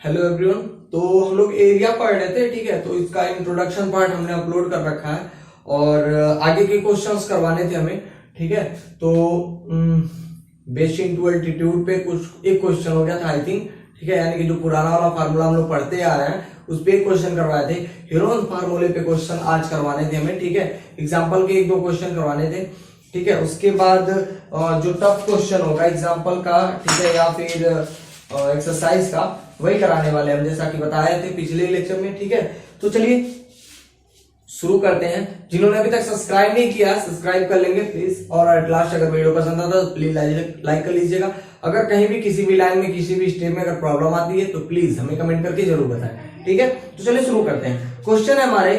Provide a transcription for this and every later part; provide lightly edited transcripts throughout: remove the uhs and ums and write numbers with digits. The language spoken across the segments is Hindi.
Hello everyone. तो हम लोग एरिया पढ़ रहे थे, ठीक है। तो इसका इंट्रोडक्शन पार्ट हमने अपलोड कर रखा है और आगे के क्वेश्चंस करवाने थे हमें, ठीक है। तो बेस इनटू एल्टीट्यूड पे कुछ एक क्वेश्चन हो गया था आई थिंक, ठीक है। यानी कि जो पुराना वाला फार्मूला हम लोग पढ़ते आ रहे हैं उस पे एक क्वेश्चन करवाए थे। हीरोन फार्मूले पे क्वेश्चन आज करवाने थे हमें, ठीक है। एग्जाम्पल के एक दो क्वेश्चन करवाने थे, ठीक है। उसके बाद जो टफ क्वेश्चन होगा एग्जाम्पल का, ठीक है, या फिर एक्सरसाइज का, वही कराने वाले हम, जैसा कि बताए थे पिछले लेक्चर में, ठीक है। तो चलिए शुरू करते हैं। जिन्होंने अभी तक सब्सक्राइब नहीं किया सब्सक्राइब कर लेंगे प्लीज, और एट लास्ट अगर वीडियो पसंद आता तो प्लीज लाइक कर लीजिएगा। अगर कहीं भी किसी भी लाइन में किसी भी स्टेप में अगर प्रॉब्लम आती है तो प्लीज हमें कमेंट करके जरूर बताएं, ठीक है। तो चलिए शुरू करते हैं। क्वेश्चन है हमारे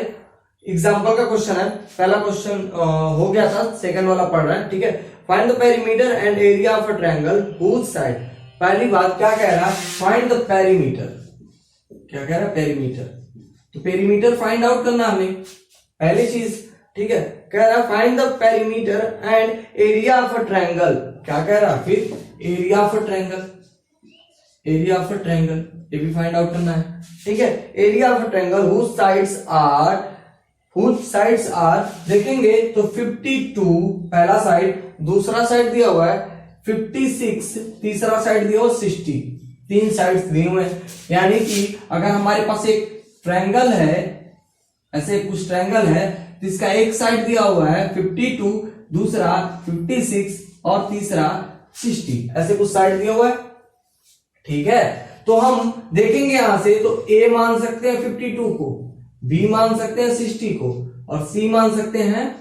एग्जाम्पल का क्वेश्चन है। पहला क्वेश्चन हो गया था, सेकंड वाला पढ़ रहे हैं, ठीक है। Find the perimeter and area of a triangle whose side. पहली बात क्या कह रहा है, फाइंड द पेरीमीटर। क्या कह रहा है, पेरीमीटर। तो पेरीमीटर फाइंड आउट करना हमें, पहली चीज, ठीक है। कह रहा है find the perimeter and area of a triangle. क्या कह रहा है, फिर area of a triangle, area of a triangle ये भी फाइंड आउट करना है, ठीक है। Area of a triangle whose sides are देखेंगे तो 52 पहला साइड, दूसरा साइड दिया हुआ है 56, तीसरा साइड दिया हुआ 60, तीन साइड्स दिए हुए हैं। यानी कि अगर हमारे पास एक ट्रायंगल है, ऐसे कुछ ट्रायंगल है, तो इसका एक साइड दिया हुआ है 52, दूसरा 56 और तीसरा 60, ऐसे कुछ साइड दिया हुआ है, ठीक है। तो हम देखेंगे यहां से तो ए मान सकते हैं 52 को, बी मान सकते हैं 60 को, और सी मान सकते हैं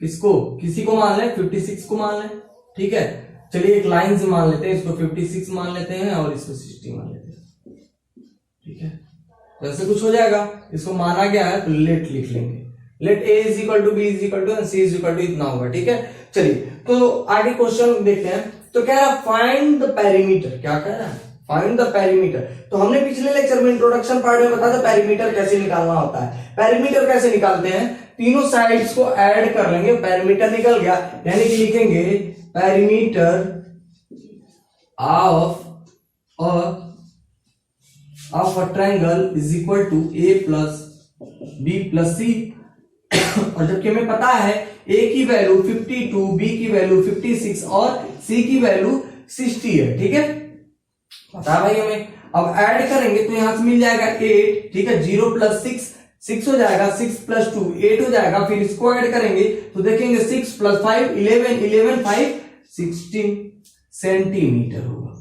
किसको, किसी को मान लें 56 को मान लें, ठीक है। चलिए एक लाइन से मान लेते हैं, इसको 56 मान लेते हैं और इसको 60 मान लेते हैं, ठीक है। तो ऐसे कुछ हो जाएगा, इसको माना गया है तो लेट लिख लेंगे, let a is equal to b is equal to and c is equal to इतना होगा, ठीक है। चलिए तो आगे क्वेश्चन देखते हैं। तो कह रहा है फाइंड द पेरीमीटर। क्या कह रहा है, फाइंड द पेरीमीटर। तो हमने पिछले लेक्चर में इंट्रोडक्शन पार्ट में बताया था पेरीमीटर कैसे निकालना होता है। पेरीमीटर कैसे निकालते हैं, तीनों साइड्स को ऐड कर लेंगे, पेरीमीटर निकल गया, यानी कि लिखेंगे perimeter of a triangle is equal to A plus B plus C. और जबकि हमें पता है ए की वैल्यू 52, बी की वैल्यू 56 और सी की वैल्यू 60 है, ठीक है, पता है भाई हमें। अब ऐड करेंगे तो यहां से मिल जाएगा 8, ठीक है। 0 प्लस 6 हो जाएगा, 6 प्लस 2 8 हो जाएगा। फिर इसको ऐड करेंगे तो देखेंगे 6 प्लस 5 11 5 16 सेंटीमीटर होगा।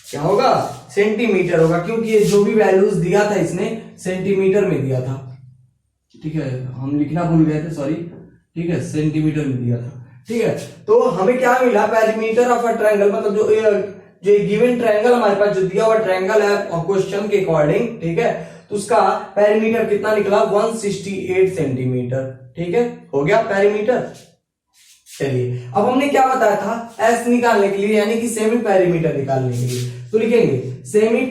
क्या होगा, सेंटीमीटर होगा, क्योंकि ये जो भी वैल्यूज दिया था इसने सेंटीमीटर में दिया था, ठीक है। हम लिखना भूल गए थे, सॉरी, ठीक है, सेंटीमीटर में दिया था, ठीक है। तो हमें क्या मिला, पेरीमीटर ऑफ अ ट्रायंगल, मतलब जो गिवन ट्रायंगल हमारे पास जो दिया हुआ ट्रायंगल है क्वेश्चन के अकॉर्डिंग, ठीक है, तो उसका पेरीमीटर कितना निकला 168 सेंटीमीटर, ठीक है, हो गया पेरीमीटर। चलिए अब हमने क्या बताया था, एस निकालने के लिए, यानी कि सेमी पेरीमीटर निकालने के लिए, तो लिखेंगे semi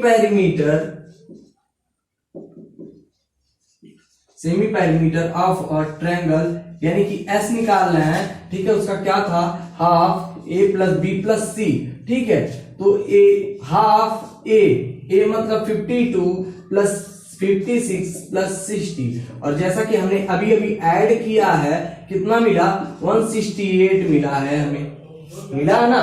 perimeter of a triangle, यानी कि एस निकालना है, ठीक है। उसका क्या था, हाफ ए प्लस बी प्लस सी, ठीक है। तो ए हाफ ए मतलब 52 प्लस 56 प्लस 60, और जैसा कि हमने अभी अभी ऐड किया है कितना मिला, 168 मिला है, हमें मिला है ना,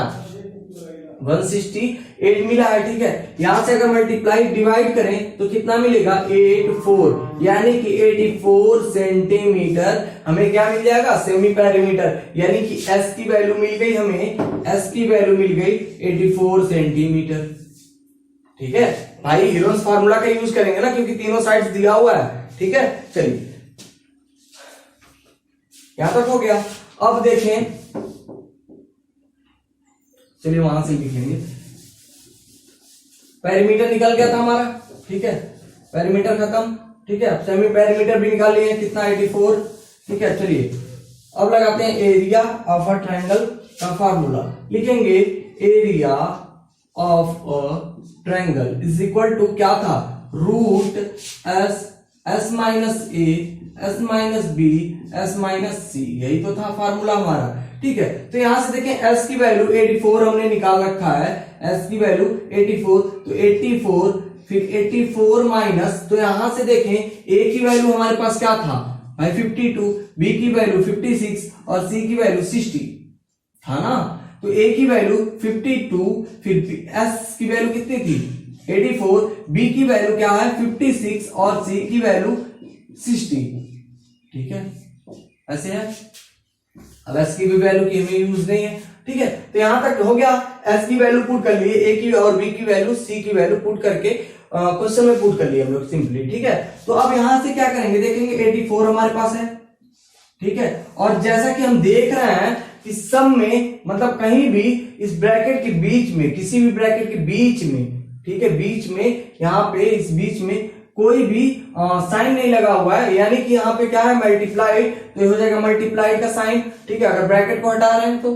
168 मिला है, ठीक है। यहां से अगर मल्टीप्लाई डिवाइड करें तो कितना मिलेगा 84, यानी कि 84 सेंटीमीटर हमें क्या मिल जाएगा, सेमी पेरीमीटर, यानी कि एस की वैल्यू मिल गई हमें, एस की वैल्यू मिल गई 84 सेंटीमीटर, ठीक है भाई। हीरोन्स फार्मूला का यूज करेंगे ना, क्योंकि तीनों साइड्स दिया हुआ है, ठीक है। चलिए यहां तक हो गया। अब देखें, चलिए वहां से लिख लेंगे, पेरीमीटर निकल गया था हमारा, ठीक है, पेरीमीटर खत्म, ठीक है। सेमी पेरीमीटर भी निकाल लिए, कितना 84, ठीक है। चलिए अब लगाते हैं एरिया ऑफ अ ट्रायंगल का फार्मूला, लिखेंगे area of a triangle is equal to क्या था, root S minus A S minus B S minus C, यही तो था फार्मूला हमारा, ठीक है। तो यहां से देखें एस की वैल्यू 84 हमने निकाल रखा है, एस की वैल्यू 84, तो 84 फिर 84 माइनस, तो यहां से देखें ए की वैल्यू हमारे पास क्या था भाई 52, बी की वैल्यू 56 और सी की वैल्यू 60 था ना। तो ए की वैल्यू 52, फिर एस की वैल्यू कितनी थी 84, बी की वैल्यू क्या है 56 और सी की वैल्यू 60। ठीक है, ऐसे है। अब एस की भी वैल्यू की हमें यूज नहीं है। ठीक है, तो यहां तक हो गया। एस की वैल्यू पुट कर लिए, ए की और बी की वैल्यू, सी की वैल्यू पुट करके क्वेश्चन में पुट कर लिए हम लोग सिंपली। ठीक है, तो अब यहां से क्या करेंगे, देखेंगे 84 हमारे पास है। ठीक है, और जैसा कि हम देख रहे हैं कि सम में मतलब कहीं भी इस ब्रैकेट के बीच में, किसी भी ब्रैकेट के बीच में, ठीक है, बीच में यहाँ पे इस बीच में कोई भी साइन नहीं लगा हुआ है, यानी कि यहाँ पे क्या है मल्टीप्लाइड, तो ये हो जाएगा मल्टीप्लाइड का साइन। ठीक है, अगर ब्रैकेट को हटा रहे हैं तो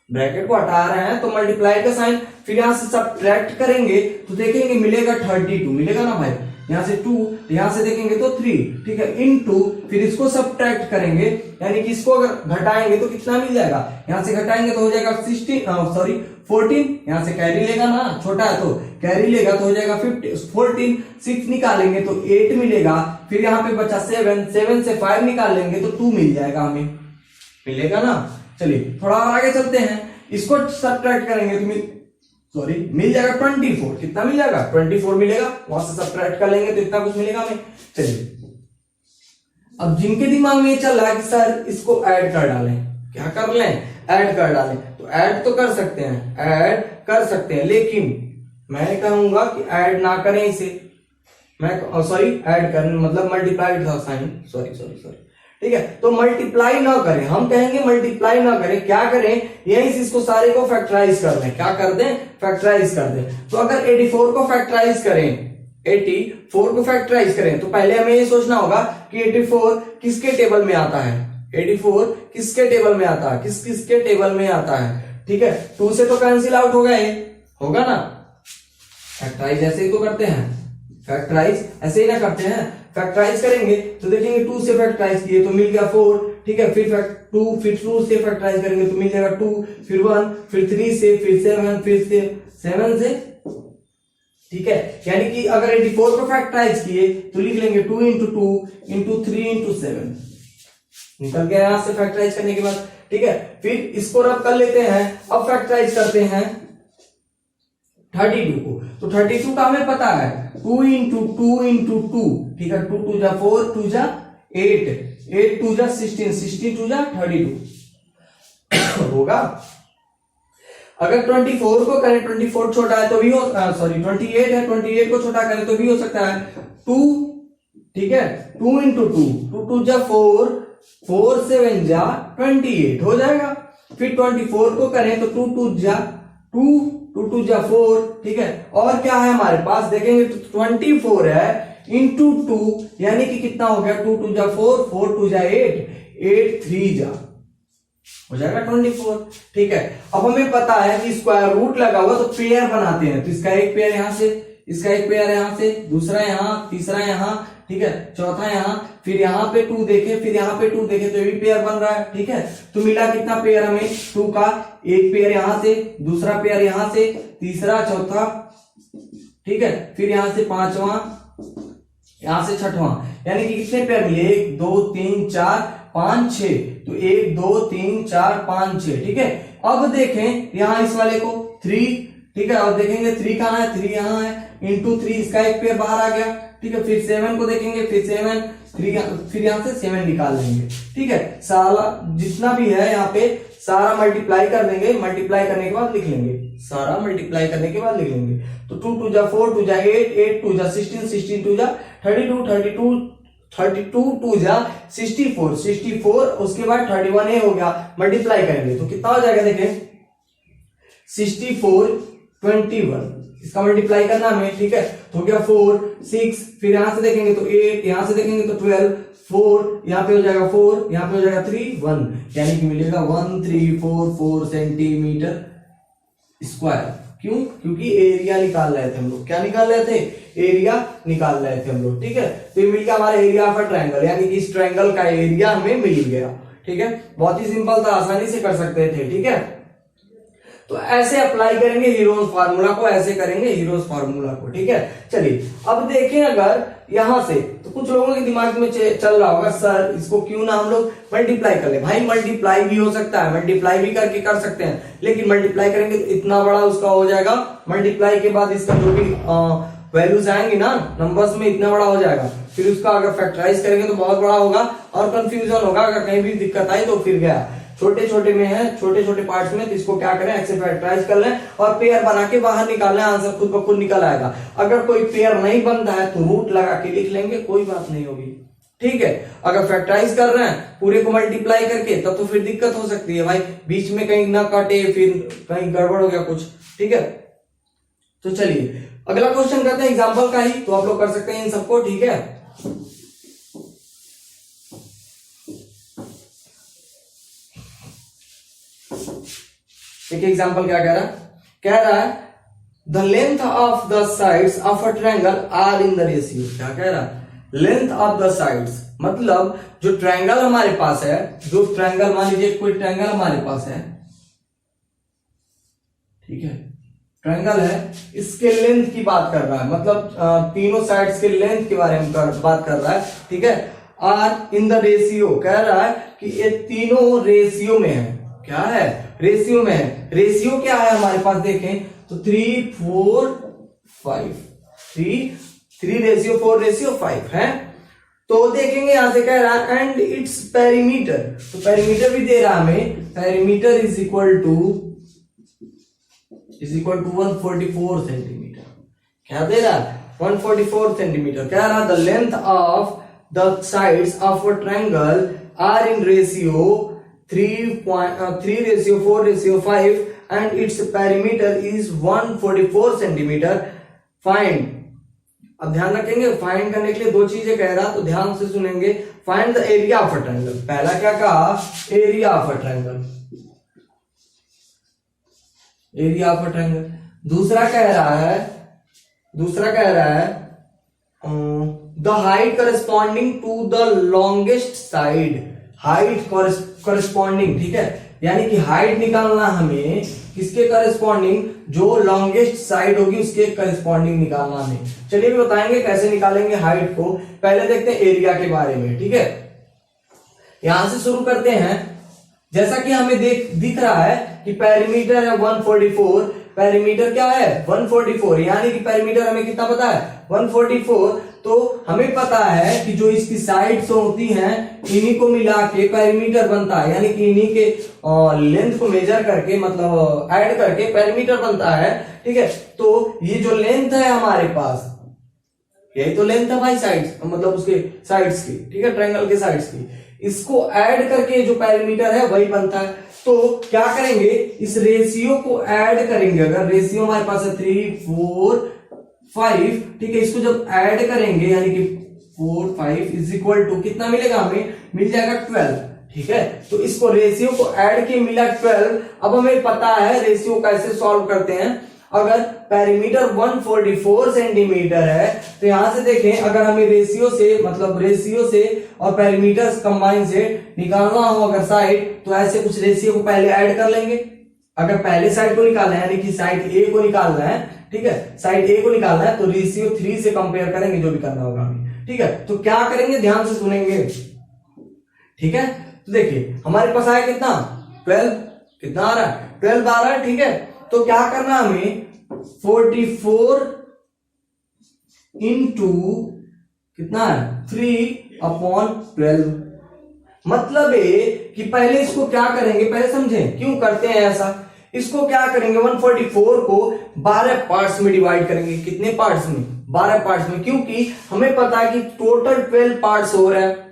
ब्रैकेट को हटा रहे हैं तो मल्टीप्लाई का साइन, फिर यहां से सब्ट्रैक्ट करेंगे तो देखेंगे मिलेगा 32, मिलेगा ना भाई, यहां से 2, यहां से देखेंगे तो 3। ठीक है, इनटू, फिर इसको सब्ट्रैक्ट करेंगे, यानी कि इसको अगर घटाएंगे तो कितना मिल जाएगा, यहां से घटाएंगे तो हो जाएगा 14, यहां से कैरी लेगा ना, छोटा है तो कैरी लेगा तो हो जाएगा 14, 6 निकालेंगे तो 8 मिलेगा, फिर यहाँ पे बचा 7 से 5 निकाल लेंगे तो 2 मिल जाएगा, हमें मिलेगा ना। चलिए थोड़ा और आगे चलते हैं, इसको सब्ट्रैक्ट करेंगे तो मिल जाएगा 24। कितना मिल जाएगा 24 मिलेगा, वहां से सब्ट्रैक्ट कर लेंगे तो इतना कुछ मिलेगा हमें। चलिए, अब जिनके दिमाग में ये चल रहा है कि सर इसको ऐड कर डालें, क्या कर लें, ऐड कर डालें, तो ऐड तो कर सकते हैं, ऐड कर सकते हैं, लेकिन मैं कहूंगा कि ऐड ना करें इसे, मैं सॉरी ऐड करने मतलब मल्टीप्लाई था साइन, सॉरी। ठीक है, तो मल्टीप्लाई ना करें, हम कहेंगे मल्टीप्लाई ना करें, क्या करें, यहीं से इसको सारे को फैक्टराइज कर दें, क्या कर दें, फैक्टराइज कर दें। तो अगर 84 को फैक्टराइज करें, 84 को फैक्टराइज करें तो पहले हमें ये सोचना होगा कि 84 किसके टेबल में आता है, 84 किसके टेबल में आता है, किसके टेबल में आता है। ठीक है, 2 से तो कैंसिल आउट होगा, ये होगा ना, फैक्टराइज ऐसे ही तो करते हैं, फैक्टराइज ऐसे ही ना करते हैं, फैक्टराइज करेंगे तो देखेंगे 2 से फैक्टराइज किए तो मिल गया 4। ठीक है, फिर 2 से फैक्टराइज करेंगे तो मिल जाएगा 2, फिर 1, फिर 3 से, फिर 7, फिर से 7 से। ठीक है, यानी कि अगर 84 को फैक्टराइज किए तो लिख लेंगे 2 into 2 into 3 into 7, निकल गया यहां से फैक्टराइज करने के बाद। ठीक है, फिर इसको रब कर लेते हैं, अब फैक्टराइज करते हैं 32 को, तो 32 का हमें पता है 2 into 2 into 2। ठीक है, 2 2 जा 4, 2 जा 8, 8 2 जा 16, 16 2 जा 32 होगा। अगर 24 को करें, 24 छोटा है तो भी हो, सॉरी 28 है, 28 को छोटा करें तो भी हो सकता है 2। ठीक है, 2 into 2, 2 2 जा 4, 4 7 जा 28 हो जाएगा। फिर 24 को करें तो 2 2 जा 2, 2 2 जा 4। ठीक है, और क्या है हमारे पास देखेंगे तो 24 है इंटू 2, यानी कि कितना हो गया, 2 2 जा 4, 4 2 जा 8, 8 3 जा हो जाएगा 24। ठीक है, अब हमें पता है कि स्क्वायर रूट लगा हुआ तो पेयर बनाते हैं, तो इसका एक पेयर यहां से, इसका एक पेयर यहां से, दूसरा यहां, तीसरा यहां, ठीक है, चौथा यहां, फिर यहां पे 2 देखे, फिर यहां पे 2 देखे तो ये भी पेयर बन रहा है। ठीक है, तो मिला कितना पेयर हमें 2 का, एक पेयर यहां से, दूसरा पेयर यहां से, तीसरा, चौथा, ठीक है, फिर यहां से पांचवा, यहां से छठवां, यानी कि कितने पेयर मिले, 1 2 3 4 5 6, तो 1 2 3 4 5 6। ठीक है, अब देखें यहां इस वाले को 3, ठीक है, अब देखेंगे 3 कहां है, 3 यहां है, इंटू 3 इसका एक पेयर बाहर आ गया। ठीक है, फिर 7 को देखेंगे, फिर 7 3, फिर यहां से 7 निकाल लेंगे। ठीक है, सारा जितना भी है यहाँ पे सारा मल्टीप्लाई कर देंगे, मल्टीप्लाई करने के बाद लिख लेंगे, सारा मल्टीप्लाई करने के बाद लिख लेंगे। तो 2 2 जा 4, 2 जा 8, 8 2 जा 16, 16 2 जा 32, 32 2 जा 64, 64 उसके बाद 31 ए हो गया, मल्टीप्लाई करेंगे तो कितना हो जाएगा, देखें 64 21, इसका मल्टीप्लाई करना हमें। ठीक है, तो हो गया 4 6, फिर यहां से देखेंगे तो 8, यहां से देखेंगे तो 12, 4 यहाँ पे हो जाएगा 4, यहाँ पे हो जाएगा 3 1, यानी कि मिलेगा 1344 सेंटीमीटर स्क्वायर। क्यों, क्योंकि एरिया निकाल रहे थे हम लोग, क्या निकाल रहे थे, एरिया निकाल रहे थे हम लोग। ठीक है, तो ये मिल गया हमारा एरिया ऑफ अ ट्रायंगल, यानी कि इस ट्रायंगल का एरिया हमें मिल गया। ठीक है, बहुत ही सिंपल था, आसानी से कर सकते थे। ठीक है, तो ऐसे अप्लाई करेंगे हीरोज फार्मूला को, ऐसे करेंगे हीरोज फार्मूला को, ठीक है। चलिए अब देखें अगर यहां से, तो कुछ लोगों के दिमाग में चल रहा होगा सर इसको क्यों ना हम लोग मल्टीप्लाई कर ले। भाई मल्टीप्लाई भी हो सकता है, मल्टीप्लाई भी करके कर सकते हैं, लेकिन मल्टीप्लाई करेंगे तो इतना बड़ा उसका हो जाएगा, मल्टीप्लाई के बाद इसका जो भी वैल्यूज आएंगी ना नंबर्स में इतना बड़ा हो जाएगा, फिर उसका अगर फैक्टराइज करेंगे तो बहुत बड़ा होगा और कंफ्यूजन होगा, अगर कहीं भी दिक्कत आई तो फिर गया। छोटे छोटे में है, छोटे छोटे पार्ट्स में, तो इसको क्या करें एक्स से फैक्टराइज कर लें और पेयर बना के बाहर निकाल लें, आंसर खुद ब खुद निकल आएगा। अगर कोई पेयर नहीं बनता है तो रूट लगा के लिख लेंगे, कोई बात नहीं होगी, ठीक है। अगर फैक्टराइज कर रहे हैं पूरे को मल्टीप्लाई करके तब तो फिर दिक्कत हो सकती है भाई, बीच में कहीं ना कटे फिर कहीं गड़बड़ हो गया कुछ, ठीक है। तो चलिए अगला क्वेश्चन करते हैं एग्जाम्पल का ही, तो आप लोग कर सकते हैं इन सबको, ठीक है। एक एग्जाम्पल क्या कह रहा है the length of the sides of a triangle are in the ratio. क्या कह रहा है, लेंथ ऑफ द साइड्स, मतलब जो ट्रायंगल हमारे पास है, जो ट्रायंगल मान लीजिए कोई ट्रायंगल हमारे पास है, ठीक है, ट्रायंगल है, इसके लेंथ की बात कर रहा है, मतलब तीनों साइड्स के लेंथ के बारे में बात कर रहा है, ठीक है। आर इन द रेशियो, कह रहा है कि ये तीनों रेशियो में है। क्या है, रेशियो में है। रेशियो क्या है हमारे पास देखें तो 3, 4, 5, 3 रेशियो 4 रेशियो 5 है। तो देखेंगे यहां से कह रहा है एंड इट्स पेरीमीटर, तो पेरीमीटर भी दे रहा है हमें, perimeter is equal to 144 centimetre. क्या दे रहा है, 144 सेंटीमीटर। कह रहा the length of the sides of a triangle are in ratio 3 ratio 4 ratio 5 and its perimeter is 144 centimetre. Find, अब ध्यान रखेंगे फाइंड करने के लिए दो चीजें कह रहा, तो ध्यान से सुनेंगे। Find the area of a triangle, पहला क्या कहा, area of a triangle, area of a triangle. दूसरा कह रहा है the height corresponding to the longest side, height corresponding, ठीक है, यानी कि हाइट निकालना हमें किसके करस्पॉन्डिंग, जो लॉन्गेस्ट साइड होगी उसके करस्पॉन्डिंग निकालना हमें। चलिए भी बताएंगे कैसे निकालेंगे हाइट को, पहले देखते हैं एरिया के बारे में, ठीक है। यहां से शुरू करते हैं, जैसा कि हमें दिख रहा है कि पेरीमीटर है 144, पेरीमीटर क्या है 144, यानी कि पेरीमीटर हमें कितना पता है 144। तो हमें पता है कि जो इसकी साइड्स होती हैं इन्हीं को मिला के पेरीमीटर बनता है, यानी कि इन्हीं के लेंथ को मेजर करके, मतलब ऐड करके पेरीमीटर बनता है, ठीक है। तो ये जो लेंथ है हमारे पास, यही तो लेंथ है भाई साइड्स, मतलब उसके साइड्स की, ठीक है, ट्रायंगल के साइड्स की, इसको ऐड करके जो पेरीमीटर है वही बनता है। तो क्या करेंगे, इस रेशियो को ऐड करेंगे। अगर रेशियो हमारे पास है 3, 4, 5, ठीक है, इसको जब ऐड करेंगे यानी कि 4, 5 इज इक्वल टू कितना मिलेगा हमें, मिल जाएगा 12, ठीक है। तो इसको रेशियो को ऐड के मिला 12। अब हमें पता है रेशियो कैसे सॉल्व करते हैं। अगर पेरीमीटर 144 सेंटीमीटर है तो यहां से देखें, अगर हमें रेशियो से, मतलब रेशियो से और पेरीमीटर कंबाइन से निकालना हो अगर साइड, तो ऐसे कुछ रेशियो को पहले ऐड कर लेंगे। अगर पहले साइड को निकालना है यानी कि साइड ए को निकालना है, ठीक है, साइड ए को निकालना है, तो रेशियो 3 से कंपेयर करेंगे, जो भी करना होगा हमें, ठीक है। तो क्या करेंगे, ध्यान से सुनेंगे, ठीक है। तो देखिए हमारे पास आया कितना 12, कितना आ रहा है 12 आ रहा है, ठीक है। तो क्या करना हमें 44 इंटू कितना है 3/12, मतलब है कि पहले इसको क्या करेंगे, पहले समझें क्यों करते हैं ऐसा। इसको क्या करेंगे 144 को 12 पार्ट्स में डिवाइड करेंगे। कितने पार्ट्स में, 12 पार्ट्स में, क्योंकि हमें पता है कि टोटल 12 पार्ट्स हो रहा है,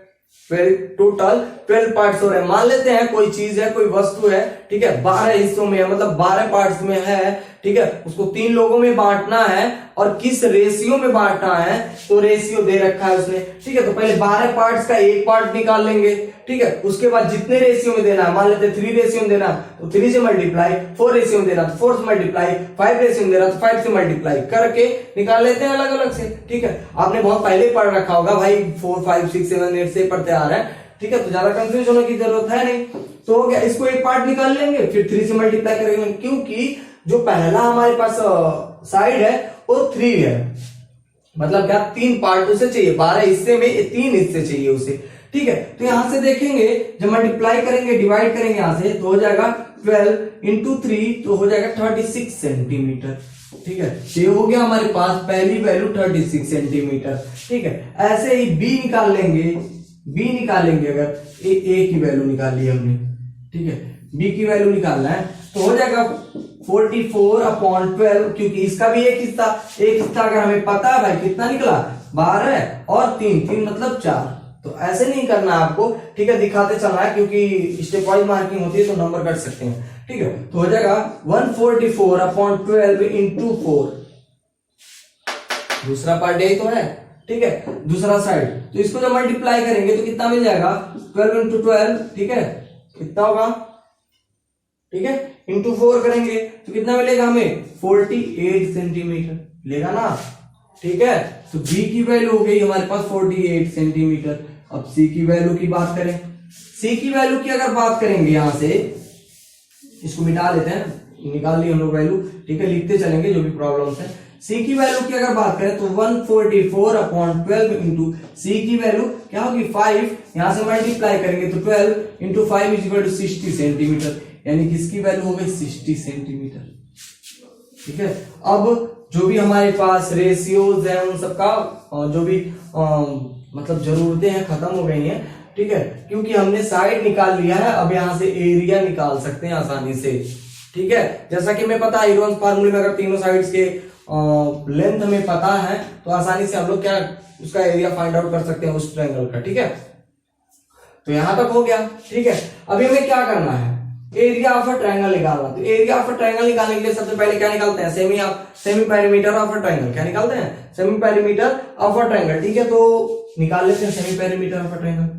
टोटल 12 पार्ट्स हो रहे हैं। मान लेते हैं कोई चीज है, कोई वस्तु है, ठीक है, 12 हिस्सों में है, मतलब 12 पार्ट्स में है, ठीक है। उसको 3 लोगों में बांटना है और किस रेशियो में बांटना है, तो रेशियो दे रखा है उसने, ठीक है। तो पहले 12 पार्ट्स का एक पार्ट निकाल लेंगे, ठीक है। उसके बाद जितने रेशियो में देना है, मान लेते हैं 3 रेशियो में देना तो 3 से मल्टीप्लाई, 4 रेशियो में देना तो 4 से मल्टीप्लाई, 5 रेशियो में देना तो 5 से मल्टीप्लाई करके निकाल लेते हैं अलग अलग से, ठीक है। आपने बहुत पहले पढ़ रखा होगा भाई, 4, 5, 6, 7, 8 से पढ़ते आ रहे हैं, ठीक है, तो ज्यादा कंफ्यूज होने की जरूरत है नहीं। तो हो गया, इसको एक पार्ट निकाल लेंगे, फिर 3 से मल्टीप्लाई करेंगे, क्योंकि जो पहला हमारे पास साइड है वो 3 है, मतलब क्या 3 पार्ट उसे चाहिए, 12 हिस्से में 3 हिस्से चाहिए उसे, ठीक है। तो यहां से देखेंगे, जब मल्टीप्लाई करेंगे, डिवाइड करेंगे यहां से, तो हो जाएगा 12 इंटू 3, तो हो जाएगा 36 सेंटीमीटर, ठीक है। ये हो गया हमारे पास पहली वैल्यू 36 सेंटीमीटर, ठीक है। ऐसे ही बी निकाल लेंगे, बी निकालेंगे, अगर ए की वैल्यू निकाल ली हमने, ठीक है, बी की वैल्यू निकालना है, तो हो जाएगा 44/12, क्योंकि इसका भी एक हिस्सा अगर हमें पता है भाई कितना निकला, 12 और 3 मतलब 4। तो ऐसे नहीं करना है आपको, ठीक है, दिखाते चलना है, क्योंकि स्टेप वाइज मार्किंग होती है तो नंबर कट सकते हैं, ठीक है। तो हो जाएगा 144/12 इंटू 4, दूसरा पार्ट यही तो है, ठीक है, दूसरा साइड। तो इसको जब मल्टीप्लाई करेंगे तो कितना मिल जाएगा, 12 इंटू 12, ठीक है, कितना होगा, ठीक है, इंटू 4 करेंगे तो कितना मिलेगा हमें, 48 सेंटीमीटर मिलेगा ना, ठीक है। तो बी की वैल्यू हो गई हमारे पास 48 सेंटीमीटर। अब सी की वैल्यू की बात करें, सी की वैल्यू की अगर बात करेंगे, यहां से इसको मिटा लेते हैं, निकाल ली हम लोग वैल्यू, ठीक है, लिखते चलेंगे जो भी प्रॉब्लम्स है। सी की वैल्यू की अगर बात करें तो 144/12 इंटू सी की वैल्यू क्या होगी 5, यहां से मल्टीप्लाई करेंगे तो 12 into 5 is equal to 60 centimetre, यानी कि इसकी वैल्यू हो गई 60 सेंटीमीटर, ठीक है। अब जो भी हमारे पास रेशियोज है उन सबका जो भी मतलब जरूरतें हैं खत्म हो गई हैं, ठीक है, क्योंकि हमने साइड निकाल लिया है। अब यहां से एरिया निकाल सकते हैं आसानी से, ठीक है। जैसा कि हमें पता है हीरोन्स फार्मूले में अगर तीनों साइड्स के लेंथ हमें पता है तो आसानी से हम लोग क्या उसका एरिया फाइंड आउट कर सकते हैं उस ट्रायंगल का, ठीक है। तो यहां तक हो गया, ठीक है। अभी हमें क्या करना है, एरिया ऑफ अ ट्रायंगल निकालना। तो एरिया ऑफ अ ट्रायंगल निकालने के लिए सबसे पहले क्या निकालते हैं, semi perimeter of a triangle. क्या निकालते हैं, semi perimeter of a triangle, ठीक है। तो निकाल लेते हैं semi perimeter of a triangle.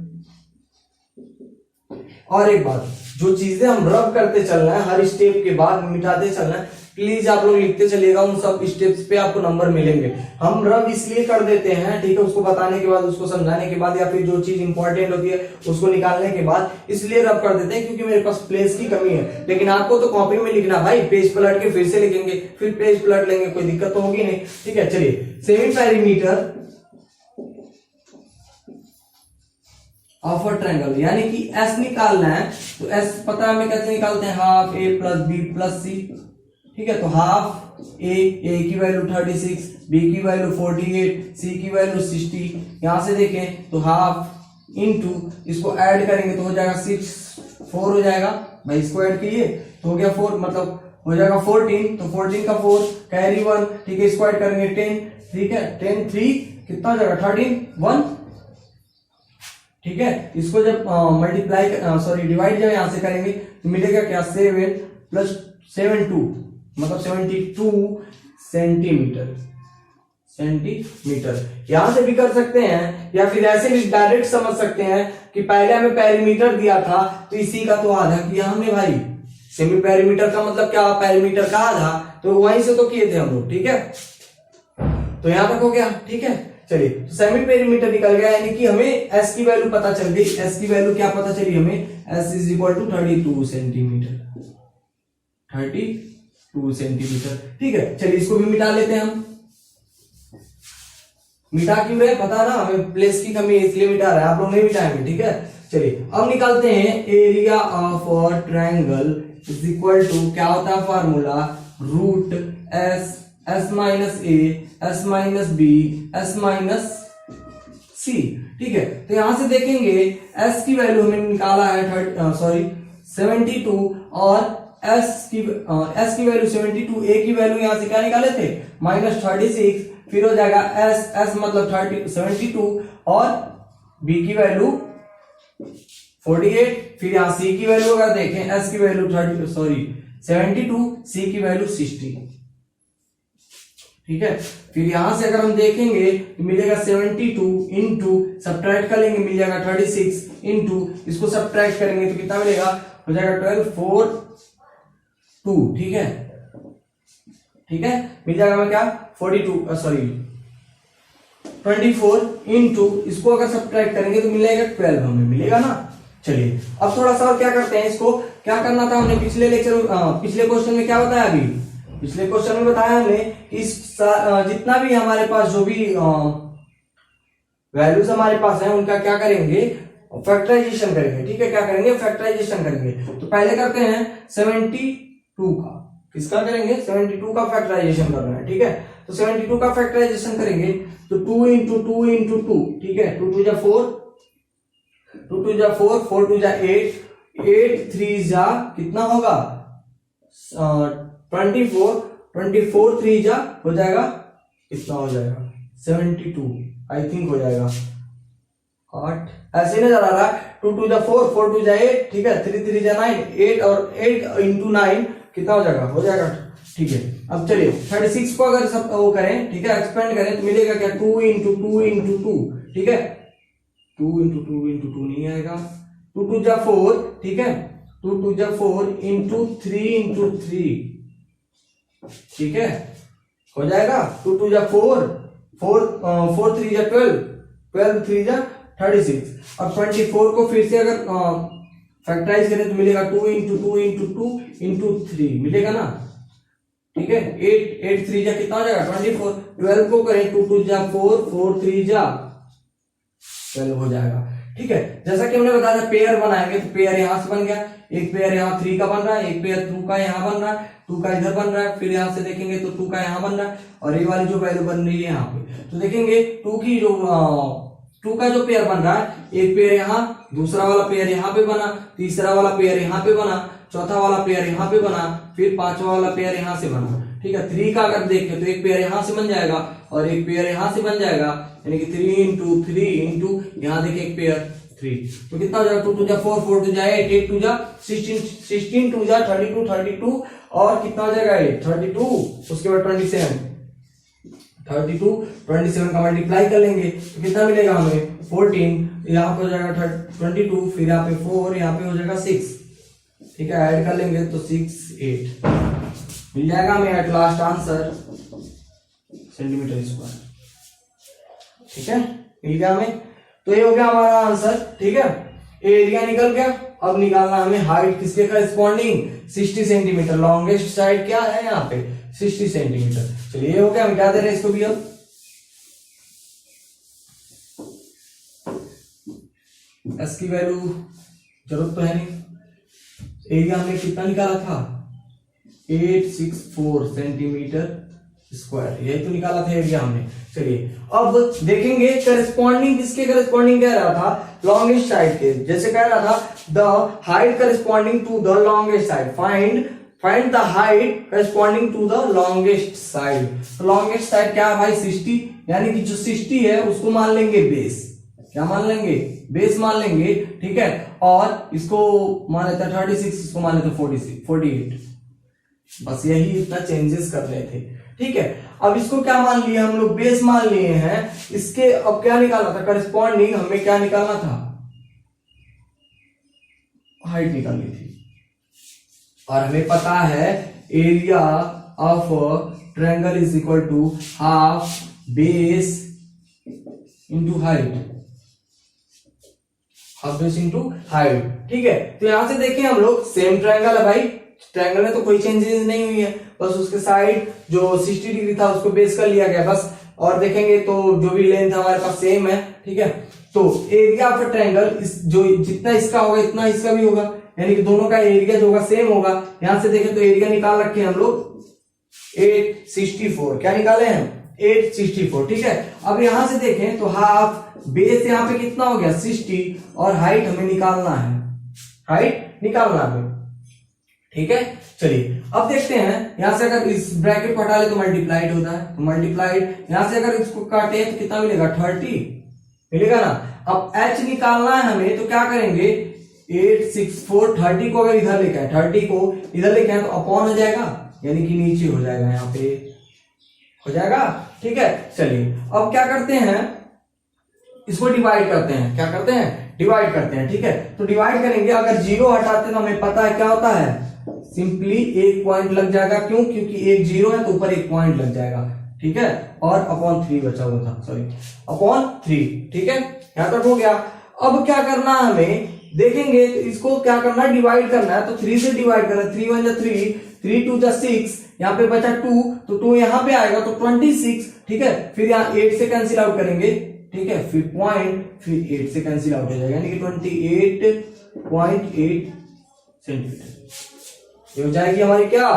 और एक बात, जो चीजें हम रब करते चलना है, हर स्टेप के बाद मिटाते चलना है, प्लीज आप लोग लिखते चलिएगा, उन सब स्टेप्स पे आपको नंबर मिलेंगे। हम रब इसलिए कर देते हैं, ठीक है, उसको बताने के बाद, उसको समझाने के बाद, या फिर जो चीज इंपॉर्टेंट होती है उसको निकालने के बाद, इसलिए रब कर देते हैं क्योंकि मेरे पास प्लेस की कमी है। लेकिन आपको तो कॉपी में लिखना भाई, पेज पलट के फिर से लिखेंगे, फिर पेज पलट लेंगे, कोई दिक्कत तो होगी नहीं, ठीक है। चलिए, semi perimeter of a triangle, यानी कि एस निकालना है। तो एस पता है हमें कैसे निकालते हैं, हाफ ए प्लस बी प्लस सी, ठीक है। तो हाफ ए की वैल्यू 36, बी की वैल्यू 48, सी की वैल्यू 60। यहां से देखें तो हाफ इंटू इसको ऐड करेंगे तो हो जाएगा 6, 4 हो जाएगा भाई, इसको ऐड कीजिए तो हो गया 4, मतलब हो जाएगा 14। तो 14 का 4 कैरी 1, ठीक है, इसको ऐड करेंगे 10, ठीक है, 10 3 कितना हो जाएगा 13 1, ठीक है। इसको जब मल्टीप्लाई डिवाइड जब यहां से करेंगे तो मिलेगा क्या, 7 प्लस 7 2 मतलब 72 सेंटीमीटर। यहां से भी कर सकते हैं, या फिर ऐसे भी डायरेक्ट समझ सकते हैं कि पहले हमें पेरीमीटर दिया था तो इसी का तो आधा किया हमने भाई। सेमी पेरीमीटर का मतलब क्या, पेरीमीटर का आधा, तो वहीं से तो किए थे हम लोग, ठीक है। तो यहां तक हो गया, ठीक है। चलिए, तो सेमी पेरीमीटर निकल गया, यानी कि हमें एस की वैल्यू पता चल गई। एस की वैल्यू क्या पता चली हमें, s is equal to 32 centimetre, 32 centimetre, ठीक है। चलिए, इसको भी मिटा लेते हैं हम। मिटा क्यों रहे पता ना, हमें प्लेस की कमी है इसलिए मिटा रहे हैं, आप लोग नहीं मिटाएंगे, ठीक है। चलिए, अब निकालते हैं area of a triangle is equal to, क्या होता है formula, root S minus A, S minus B, S minus C, ठीक है। तो यहां से देखेंगे एस की वैल्यू हमने निकाला है 72, और एस की वैल्यू 72, ए की वैल्यू यहां से क्या निकाले थे, -36, फिर हो जाएगा एस मतलब 72, और बी की वैल्यू 48, फिर यहां सी की वैल्यू अगर देखें, एस की वैल्यू 72, सी की वैल्यू 60, ठीक है। फिर यहां से अगर हम देखेंगे तो मिलेगा 72 इंटू सब्ट्रैक्ट कर लेंगे, मिल जाएगा 36 इंटू इसको सब्ट्रैक्ट करेंगे तो कितना मिलेगा, हो जाएगा 12 4 2, ठीक है, ठीक है, मिल जाएगा हमें क्या 42 24 इंटू इसको अगर सब्ट्रैक्ट करेंगे तो मिलेगा 12 हमें मिलेगा ना। चलिए अब थोड़ा सा और क्या करते हैं, इसको क्या करना था हमने पिछले लेक्चर पिछले क्वेश्चन में क्या बताया, अभी पिछले क्वेश्चन में बताया हमने कि जितना भी हमारे पास जो भी वैल्यूज हमारे पास है उनका क्या करेंगे, फैक्टराइजेशन करेंगे। ठीक है, क्या करेंगे, फैक्टराइजेशन करेंगे। तो पहले करते हैं 72 का, किसका करेंगे, 72 का फैक्टराइजेशन करना है। ठीक है, तो 72 का फैक्टराइजेशन करेंगे तो 2 इंटू 2 इंटू 2, ठीक है, 2 2 जा 4, 2 2 जा 4, 4 2 जा 8, 8 3 जा कितना होगा 24, 24 3 जा हो जाएगा कितना हो जाएगा 72 आई थिंक हो जाएगा 8, ऐसे नहीं जा रहा, 2 2 जा 4, 4 2 जा 8, ठीक है, 3 3 जा 9, 8 और 8 इंटू 9 कितना हो जाएगा। ठीक है, अब चलिए 36 को अगर सब वो करें, ठीक है, एक्सपेंड करें तो मिलेगा क्या 2 इंटू 2 इंटू 2, ठीक है, 2 इंटू 2 इंटू 2 नहीं आएगा, 2 2 जा 4, ठीक है, 2 2 जा 4 इंटू 3 इंटू 3, ठीक है, हो जाएगा 2 2 जा 4, 4 3 जा 12, 12 3 जा 36। अब 24 को फिर से अगर फैक्टराइज करें तो मिलेगा 2 इंटू 2 इंटू 2 इंटू 3 मिलेगा ना। ठीक है, 8 3 जा कितना हो जाएगा 24, 12 को करें 2 2 जा 4, 4 3 जा 12 हो जाएगा। ठीक है, जैसा कि हमने बताया था पेयर बनाएंगे तो पेयर यहां से बन गया, एक पेयर यहाँ 3 का बन रहा है, एक पेयर 2 का यहाँ बन रहा है, 2 का इधर बन रहा है, फिर यहां से देखेंगे तो 2 का यहाँ बन रहा है और ये वाली जो वैल्यू बन रही है यहाँ पे, तो देखेंगे 2 का जो पेयर बन रहा है, एक पेयर यहाँ, दूसरा वाला पेयर यहाँ पे बना, तीसरा वाला पेयर यहाँ पे बना, चौथा वाला पेयर यहाँ पे बना, फिर पांचवा वाला पेयर यहाँ से बना। ठीक है, 3 का अगर देखें तो एक पेयर यहाँ से बन जाएगा और एक पेयर यहाँ से बन जाएगा, यानी कि 3 इंटू 3 इंटू यहाँ देखिए एक पेयर 3, तो कितना हो जाएगा 2 2 जा 4, 4 2 जा 8, 8 2 जा 16, 16 2 जा 32, 32 और कितना हो जाएगा 8 32, उसके बाद 27, 32 27 का मल्टीप्लाई कर लेंगे तो कितना मिलेगा हमें 14, यहाँ पे हो जाएगा 22, फिर यहाँ पे 4, यहाँ पे हो जाएगा 6। ठीक है, ऐड कर लेंगे तो 6 8 मिल जाएगा हमें at last answer centimetre square. ठीक है, मिल गया हमें, तो ये हो गया हमारा आंसर। ठीक है, एरिया निकल गया। अब निकालना हमें हाइट किसके करस्पॉन्डिंग 60 सेंटीमीटर, लॉन्गेस्ट साइड क्या है यहाँ पे 60 सेंटीमीटर। चलिए ये हो गया, हम क्या दे रहे हैं इसको भी, अब एस की वैल्यू जरूरत तो है नहीं, एरिया हमने कितना निकाला था 864 सेंटीमीटर स्क्वायर, यही तो निकाला था एरिया हमने। चलिए अब देखेंगे करस्पॉन्डिंग किसके करस्पॉन्डिंग कह रहा था लॉन्गेस्ट साइड के, जैसे कह रहा था the height corresponding to the longest side, find the height corresponding to the longest side. तो लॉन्गेस्ट साइड क्या है भाई 60, यानी कि जो 60 है उसको मान लेंगे बेस, क्या मान लेंगे बेस मान लेंगे। ठीक है, और इसको मान लेते 36, इसको मान लेते 48, बस यही इतना चेंजेस कर रहे थे। ठीक है, अब इसको क्या मान लिए हम लोग बेस मान लिए हैं, इसके अब क्या निकालना था करस्पॉन्डिंग, हमें क्या निकालना था हाइट निकालनी थी, और हमें पता है area of triangle is equal to half base into height, half base into height. ठीक है, तो यहां से देखें हम लोग सेम ट्रायंगल है भाई, ट्रायंगल में तो कोई चेंजेस नहीं हुई है, बस उसके साइड जो 60 डिग्री था उसको बेस कर लिया गया बस, और देखेंगे तो जो भी लेंथ हमारे पास सेम है। ठीक है, तो एरिया ऑफ ट्रायंगल जो जितना इसका होगा इतना इसका भी होगा, यानी कि दोनों का एरिया जो होगा सेम होगा। यहां से देखें तो एरिया निकाल रखे हैं हम लोग 864, क्या निकाले हैं 864। ठीक है, अब यहां से देखें तो हाफ बेस यहाँ पे कितना हो गया 60, और हाइट हमें निकालना है, हाइट निकालना है। ठीक है, चलिए अब देखते हैं, यहां से अगर इस ब्रैकेट को हटा ले तो मल्टीप्लाइड होता है, तो मल्टीप्लाइड यहां से अगर इसको काटे तो कितना मिलेगा 30 मिलेगा ना। अब h निकालना है हमें, तो क्या करेंगे 864, 30 को अगर इधर लेके आए, 30 को इधर लेके आए तो अपॉन हो जाएगा, यानी कि नीचे हो जाएगा, यहाँ पे हो जाएगा। ठीक है, चलिए अब क्या करते हैं इसको डिवाइड करते हैं, क्या करते हैं डिवाइड करते हैं। ठीक है, तो डिवाइड करेंगे, अगर 0 हटाते तो हमें पता है क्या होता है सिंपली एक पॉइंट लग जाएगा, क्यों क्योंकि एक 0 है तो ऊपर एक पॉइंट लग जाएगा। ठीक है, और अपॉन 3 बचा हुआ था, सॉरी अपॉन 3, ठीक है, यहां तक हो गया। अब क्या करना है हमें, देखेंगे तो इसको क्या करना है, डिवाइड करना है, तो 3 से डिवाइड करना है, 3 1 जा 3, 3 2 जा 6, यहाँ पे बचा 2, तो 2 यहाँ पे आएगा तो 26, ठीक है, फिर यहाँ 8 से कैंसिल आउट करेंगे, ठीक है, फिर पॉइंट, फिर 8 से कैंसिल आउट हो जाएगा, यानी कि 28.8 सेंटीमीटर। ये हो जाएगी हमारी क्या,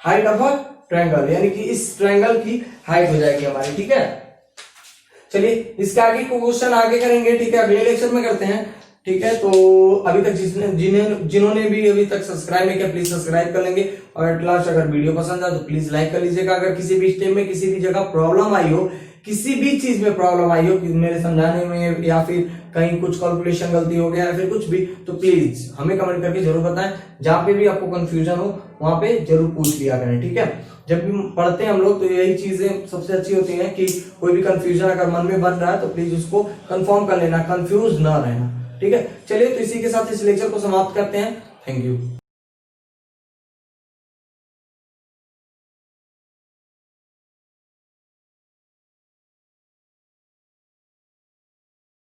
हाइट ऑफ अ ट्रायंगल, यानी कि इस ट्रायंगल की हाइट हो जाएगी हमारी, ठीक है। चलिए इसके आगे क्वेश्चन आगे करेंगे, ठीक है, अगले लेक्चर में करते हैं, ठीक है। तो अभी तक जिन्होंने भी अभी तक सब्सक्राइब नहीं किया प्लीज सब्सक्राइब कर लेंगे, और एट लास्ट अगर वीडियो पसंद आए तो प्लीज लाइक कर लीजिएगा। अगर किसी भी स्टेप में किसी भी जगह प्रॉब्लम आई हो, किसी भी चीज में प्रॉब्लम आई हो कि मेरे समझाने में, या फिर कहीं कुछ कैलकुलेशन गलती हो गया, या फिर कुछ भी, तो प्लीज हमें कमेंट करके जरूर बताएं। जहां पे भी आपको कंफ्यूजन हो वहां पे जरूर पूछ लिया करें, ठीक है। जब भी पढ़ते हैं हम लोग तो यही चीजें सबसे अच्छी होती हैं कि कोई भी कंफ्यूजन अगर मन में बन रहा है तो प्लीज उसको कंफर्म कर लेना, कंफ्यूज ना रहना, ठीक है। चलिए तो इसी के साथ इस लेक्चर को समाप्त करते हैं। Thank you.